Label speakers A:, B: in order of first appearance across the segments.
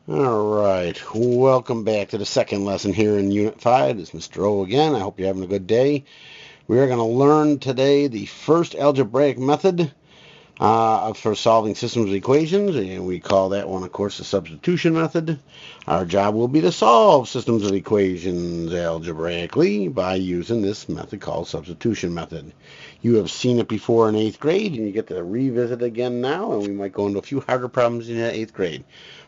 A: Alright, welcome back to the second lesson here in Unit 5. It's Mr. O again. I hope you're having a good day. We are going to learn today the first algebraic method for solving systems of equations, and we call that one, of course, the substitution method. Our job will be to solve systems of equations algebraically by using this method called substitution method. You have seen it before in 8th grade, and you get to revisit it again now, and we might go into a few harder problems in 8th grade.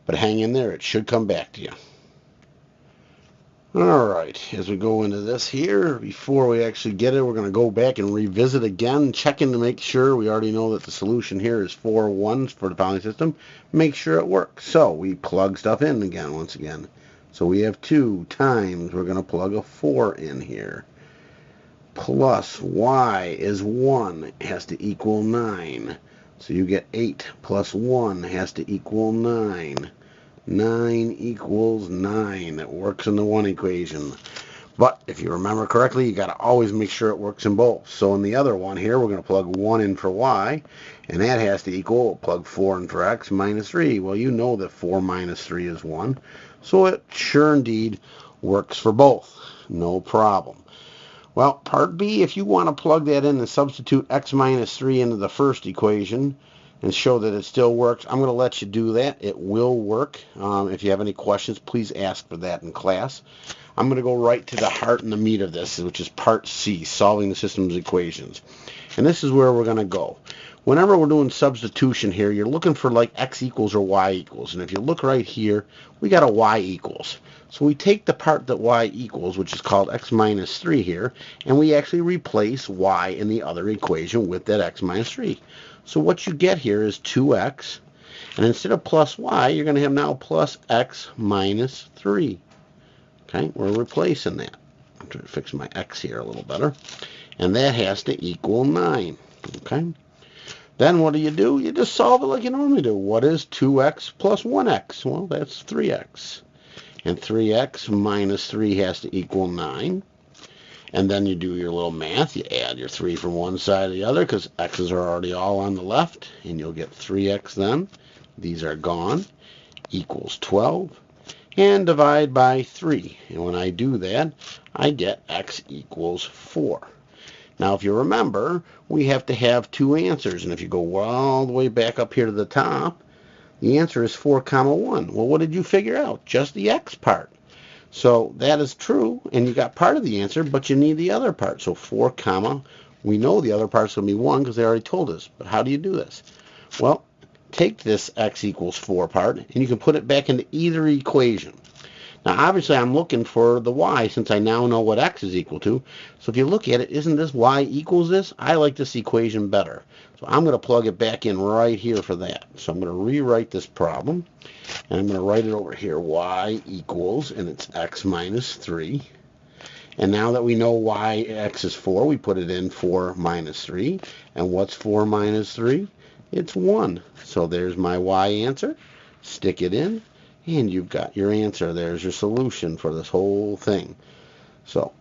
A: But hang in there, it should come back to you. Alright, as we go into this here, before we actually get it, we're going to go back and revisit again, checking to make sure we already know that the solution here is 4 ones for the following system. Make sure it works. So we plug stuff in again, once again. So we have 2 times, we're going to plug a 4 in here. Plus y is 1, has to equal 9. So you get 8 plus 1 has to equal 9. 9 equals 9. It works in the one equation. But if you remember correctly, you got to always make sure it works in both. So in the other one here, we're going to plug 1 in for y, and that has to equal, plug 4 in for x minus 3. Well, you know that 4 minus 3 is 1. So it sure indeed works for both. No problem. Well, part B, if you want to plug that in and substitute x minus 3 into the first equation, and show that it still works, I'm going to let you do that. It will work. If you have any questions, please ask for that in class. I'm going to go right to the heart and the meat of this, which is part C, solving the system's equations. And this is where we're going to go. Whenever we're doing substitution here, you're looking for like x equals or y equals. And if you look right here, we got a y equals. So we take the part that y equals, which is called x minus 3 here, and we actually replace y in the other equation with that x minus 3. So what you get here is 2x, and instead of plus y, you're going to have now plus x minus 3. Okay, we're replacing that. I'm trying to fix my x here a little better. And that has to equal 9. Okay. Then what do? You just solve it like you normally do. What is 2x plus 1x? Well, that's 3x. And 3x minus 3 has to equal 9. And then you do your little math. You add your 3 from one side to the other because x's are already all on the left. And you'll get 3x then. These are gone. Equals 12. And divide by 3. And when I do that, I get x equals 4. Now, if you remember, we have to have 2 answers. And if you go all the way back up here to the top, the answer is 4 comma 1. Well, what did you figure out? Just the x part. So that is true, and you got part of the answer, but you need the other part. So 4 comma, we know the other part's going to be 1 because they already told us. But how do you do this? Well, take this x equals 4 part, and you can put it back into either equation. Now, obviously, I'm looking for the y since I now know what x is equal to. So if you look at it, isn't this y equals this? I like this equation better. So I'm going to plug it back in right here for that. So I'm going to rewrite this problem. And I'm going to write it over here. Y equals, and it's x minus 3. And now that we know y x is 4, we put it in 4 minus 3. And what's 4 minus 3? It's 1. So there's my y answer. Stick it in. And you've got your answer. There's your solution for this whole thing. So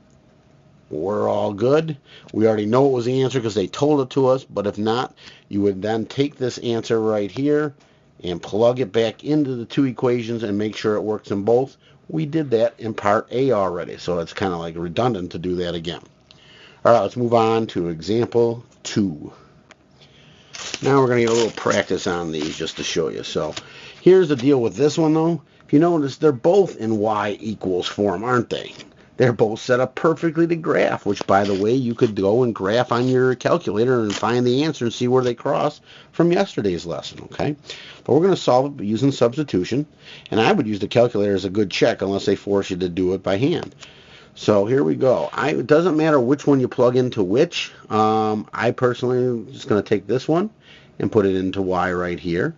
A: we're all good. We already know it was the answer because they told it to us. But if not, you would then take this answer right here and plug it back into the 2 equations and make sure it works in both. We did that in part A already. So it's kind of like redundant to do that again. All right, let's move on to example 2. Now we're going to get a little practice on these just to show you. So here's the deal with this one, though. If you notice, they're both in y equals form, aren't they? They're both set up perfectly to graph, which, by the way, you could go and graph on your calculator and find the answer and see where they cross from yesterday's lesson, okay? But we're going to solve it using substitution, and I would use the calculator as a good check unless they force you to do it by hand. So here we go. It doesn't matter which one you plug into which. I personally am just going to take this one and put it into y right here.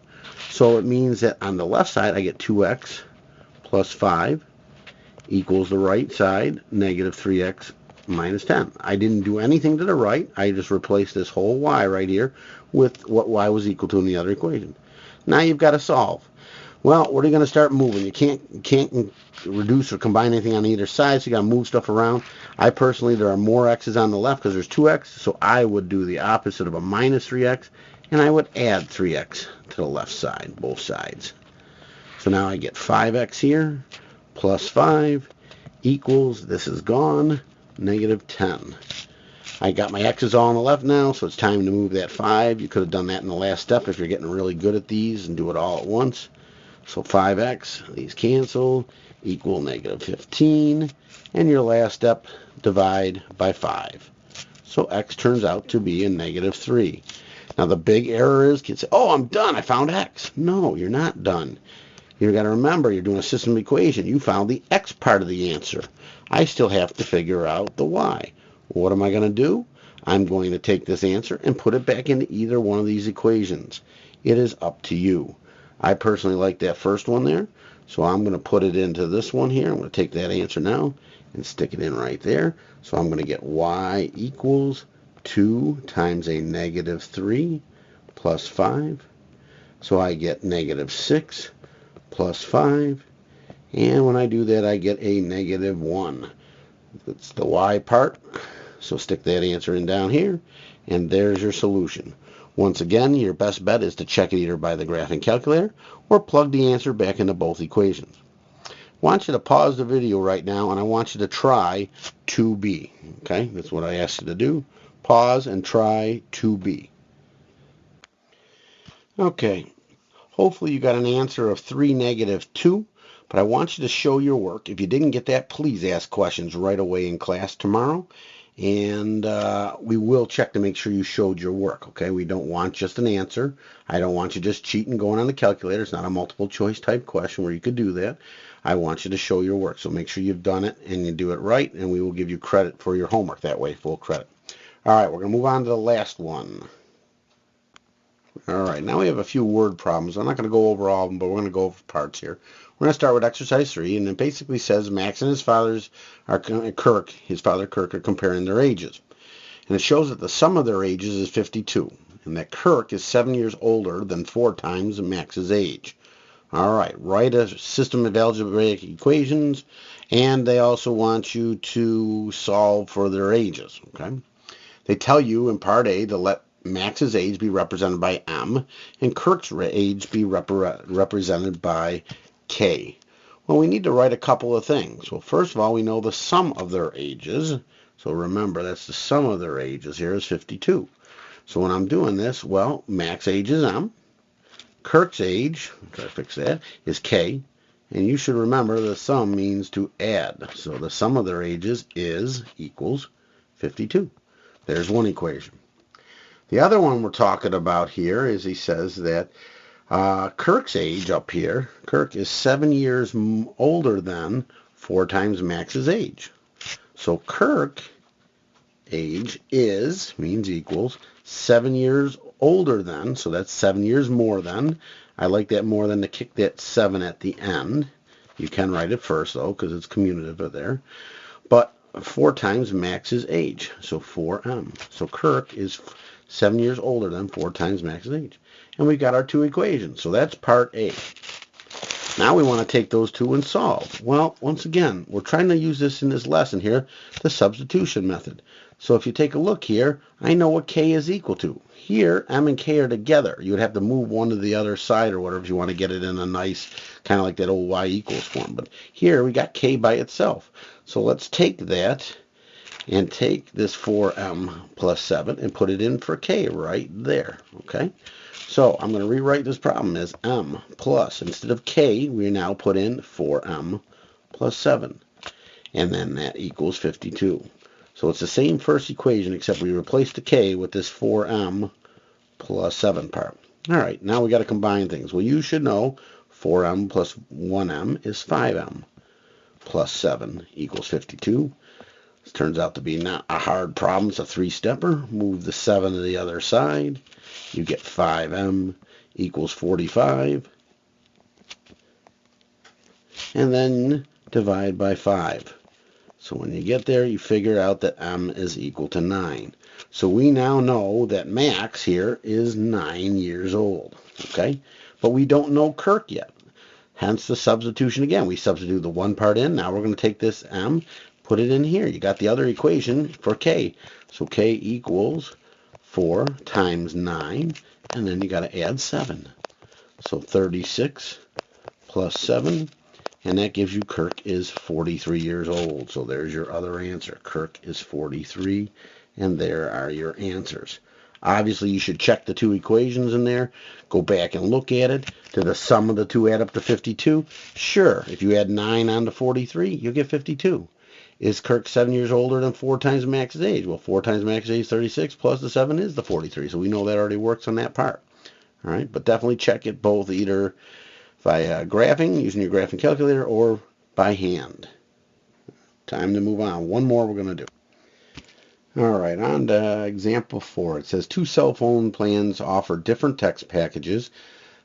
A: So it means that on the left side, I get 2x plus 5 equals the right side, negative 3x minus 10. I didn't do anything to the right. I just replaced this whole y right here with what y was equal to in the other equation. Now you've got to solve. Well, what are you going to start moving? You can't reduce or combine anything on either side, so you got to move stuff around. I personally, there are more x's on the left because there's 2x, so I would do the opposite of a minus 3x, and I would add 3x to the left side, both sides. So now I get 5x here plus 5 equals, this is gone, negative 10. I got my x's all on the left now, so it's time to move that 5. You could have done that in the last step if you're getting really good at these and do it all at once. So 5x, these cancel, equal negative 15. And your last step, divide by 5. So x turns out to be a negative 3. Now the big error is, kids say, oh, I'm done, I found x. No, you're not done. You've got to remember, you're doing a system equation. You found the x part of the answer. I still have to figure out the y. What am I going to do? I'm going to take this answer and put it back into either one of these equations. It is up to you. I personally like that first one there, so I'm going to put it into this one here. I'm going to take that answer now and stick it in right there. So I'm going to get y equals 2 times a negative 3 plus 5. So I get negative 6 plus 5. And when I do that, I get a negative 1. That's the y part. So stick that answer in down here, and there's your solution. Once again, your best bet is to check it either by the graphing calculator or plug the answer back into both equations. I want you to pause the video right now, and I want you to try 2b. Okay, that's what I asked you to do. Pause and try 2b. Okay, hopefully you got an answer of 3 negative 2. But I want you to show your work. If you didn't get that, please ask questions right away in class tomorrow. And we will check to make sure you showed your work, okay? We don't want just an answer. I don't want you just cheating going on the calculator. It's not a multiple choice type question where you could do that. I want you to show your work. So make sure you've done it and you do it right, and we will give you credit for your homework that way, full credit. All right, we're going to move on to the last one. All right, now we have a few word problems. I'm not going to go over all of them, but we're going to go over parts here. We're going to start with exercise 3, and it basically says Max and his father Kirk, are comparing their ages. And it shows that the sum of their ages is 52, and that Kirk is 7 years older than 4 times Max's age. All right, write a system of algebraic equations, and they also want you to solve for their ages, okay? They tell you in part A to let Max's age be represented by M, and Kirk's age be represented by K. Well, we need to write a couple of things. Well, first of all, we know the sum of their ages. So remember, that's the sum of their ages here is 52. So when I'm doing this, well, Max's age is M. Kirk's age, try to fix that, is K. And you should remember the sum means to add. So the sum of their ages is equals 52. There's one equation. The other one we're talking about here is he says that Kirk's age up here, Kirk is 7 years older than 4 times Max's age. So Kirk age means equals 7 years older than, so that's 7 years more than. I like that more than to kick that 7 at the end. You can write it first though, because it's commutative there. But 4 times Max's age, so 4m. So Kirk is 7 years older than 4 times Max's age. And we've got our two equations. So that's part A. Now we want to take those two and solve. Well, once again, we're trying to use this in this lesson here, the substitution method. So if you take a look here, I know what K is equal to. Here, M and K are together. You would have to move one to the other side or whatever if you want to get it in a nice, kind of like that old Y equals form. But here we got K by itself. So let's take that and take this 4m plus 7 and put it in for K right there, okay? So I'm going to rewrite this problem as m plus, instead of K, we now put in 4m plus 7. And then that equals 52. So it's the same first equation, except we replace the K with this 4m plus 7 part. All right, now we got to combine things. Well, you should know 4m plus 1m is 5m plus 7 equals 52. This turns out to be not a hard problem. It's a three-stepper. Move the 7 to the other side. You get 5m equals 45. And then divide by 5. So when you get there, you figure out that m is equal to 9. So we now know that Max here is 9 years old. Okay? But we don't know Kirk yet. Hence the substitution again. We substitute the one part in. Now we're going to take this m, put it in here. You got the other equation for K. So K equals 4 times 9, and then you got to add 7. So 36 plus 7, and that gives you Kirk is 43 years old. So there's your other answer. Kirk is 43, and there are your answers. Obviously, you should check the two equations in there. Go back and look at it. Did the sum of the two add up to 52? Sure. If you add 9 on to 43, you'll get 52. Is Kirk 7 years older than 4 times Max's age? Well, 4 times Max's age is 36, plus the 7 is the 43. So we know that already works on that part. All right, but definitely check it both either by graphing, using your graphing calculator, or by hand. Time to move on. One more we're going to do. All right, on to example 4. It says 2 cell phone plans offer different text packages.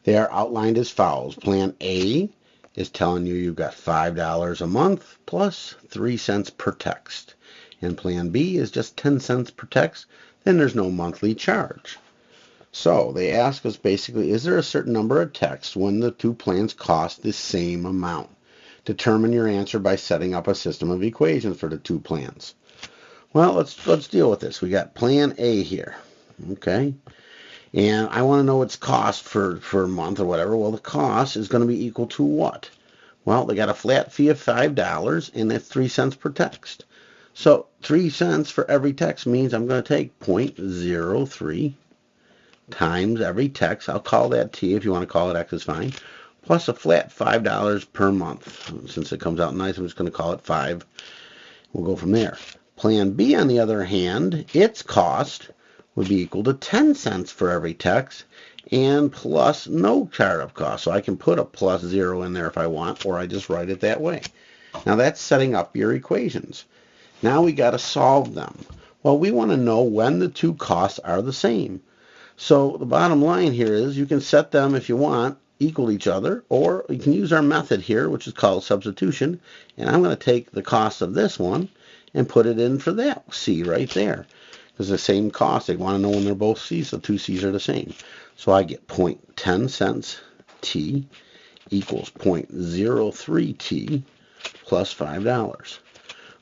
A: They are outlined as follows. Plan A is telling you you've got $5 a month plus 3 cents per text. And plan B is just 10 cents per text. Then there's no monthly charge. So they ask us basically, is there a certain number of texts when the two plans cost the same amount? Determine your answer by setting up a system of equations for the two plans. Well, let's deal with this. We got plan A here, okay? And I want to know its cost for a month or whatever. Well, the cost is going to be equal to what? Well, they got a flat fee of $5, and that's 3 cents per text. So 3 cents for every text means I'm going to take 0.03 times every text. I'll call that T. If you want to call it X, is fine. Plus a flat $5 per month. Since it comes out nice, I'm just going to call it 5. We'll go from there. Plan B, on the other hand, its cost would be equal to 10 cents for every text and plus no startup cost. So I can put a plus 0 in there if I want, or I just write it that way. Now that's setting up your equations. Now we got to solve them. Well, we want to know when the two costs are the same. So the bottom line here is you can set them, if you want, equal each other, or you can use our method here, which is called substitution. And I'm going to take the cost of this one and put it in for that C right there. Because the same cost, they want to know when they're both C's, so two C's are the same. So I get 0.10 cents T equals 0.03 T plus $5.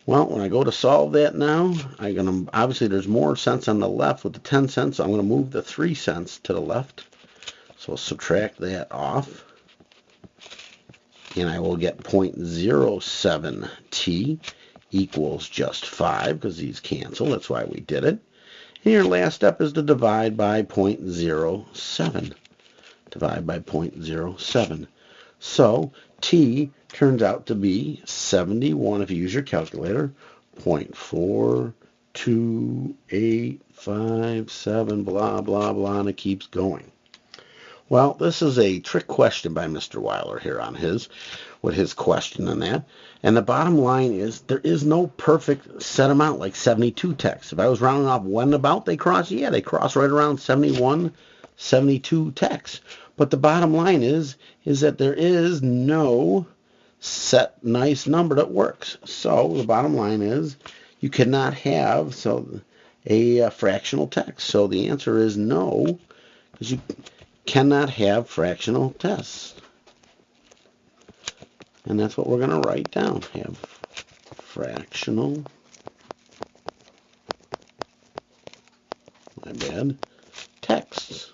A: Well, when I go to solve that now, obviously there's more cents on the left with the 10 cents, so I'm going to move the 3 cents to the left. So I'll subtract that off. And I will get 0.07 T equals just 5, because these cancel. That's why we did it. And your last step is to divide by 0.07. Divide by 0.07. So T turns out to be 71, if you use your calculator, 0.42857, blah, blah, blah, and it keeps going. Well, this is a trick question by Mr. Weiler here on his question and that. And the bottom line is there is no perfect set amount like 72 texts. If I was rounding off when about they cross, yeah, they cross right around 71, 72 texts. But the bottom line is that there is no set nice number that works. So the bottom line is you cannot have a fractional text. So the answer is no, because you cannot have fractional tests. And that's what we're going to write down. Have fractional, texts.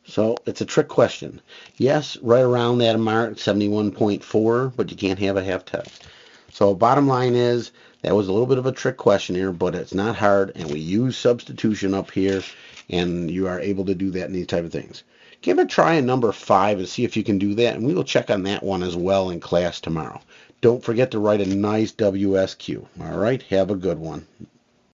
A: So it's a trick question. Yes, right around that mark, 71.4, but you can't have a half text. So bottom line is that was a little bit of a trick question here, but it's not hard, and we use substitution up here, and you are able to do that in these type of things. Give it a try in number 5 and see if you can do that, and we will check on that one as well in class tomorrow. Don't forget to write a nice WSQ. All right, have a good one.